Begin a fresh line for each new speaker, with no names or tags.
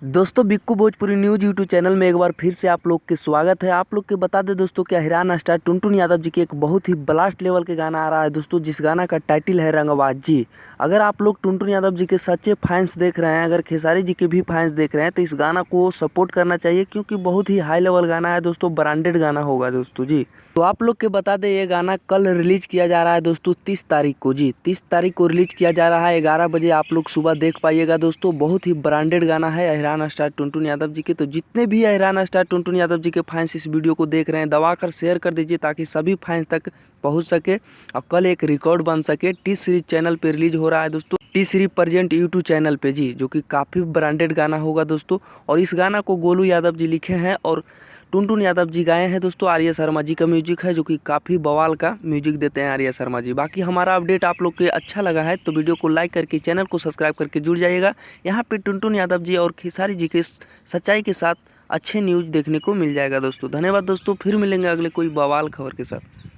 दोस्तों Bikku Bhojpuri news YouTube channel में एक बार फिर से आप लोग के स्वागत है। आप लोग के बता दें दोस्तों कि हिरान स्टार टुनटुन यादव जी के एक बहुत ही ब्लास्ट लेवल के गाना आ रहा है दोस्तों, जिस गाना का टाइटल है रंगबाज जी। अगर आप लोग टुनटुन यादव जी के सच्चे फैंस देख रहे हैं, अगर खेसारी जी के भी फैंस देख रहे हैं, तो इस गाना को सपोर्ट करना चाहिए क्योंकि बहुत ही हाई लेवल गाना है दोस्तों, ब्रांडेड गाना होगा दोस्तों जी। तो आप लोग के बता दें ये गाना कल रिलीज किया जा रहा है दोस्तों 30 तारीख को जी। 30 तारीख को रिलीज किया जा रहा है 11 बजे, आप लोग सुबह देख पाइएगा दोस्तों। बहुत ही ब्रांडेड गाना है हिरान स्टार टुनटुन यादव जी के। तो जितने भी हिरान स्टार टुनटुन यादव जी के फैंस इस वीडियो को देख रहे हैं, दबा कर शेयर कर दीजिए ताकि सभी फैंस तक पहुंच सके और कल एक रिकॉर्ड बन सके। टी सीरीज चैनल पे रिलीज हो रहा है दोस्तों, T series present YouTube channel पे जी, जो कि काफ़ी ब्रांडेड गाना होगा दोस्तों। और इस गाना को गोलू यादव जी लिखे हैं और टुनटुन यादव जी गाए हैं दोस्तों। आर्या शर्मा जी का म्यूजिक है, जो कि काफ़ी बवाल का म्यूजिक देते हैं आर्या शर्मा जी। बाकी हमारा अपडेट आप लोग के अच्छा लगा है तो वीडियो को लाइक करके चैनल को सब्सक्राइब करके जुड़ जाइएगा। यहाँ पे टुनटुन यादव जी और खेसारी जी के सच्चाई के साथ अच्छे न्यूज़ देखने को मिल जाएगा दोस्तों। धन्यवाद दोस्तों, फिर मिलेंगे अगले कोई बवाल खबर के साथ।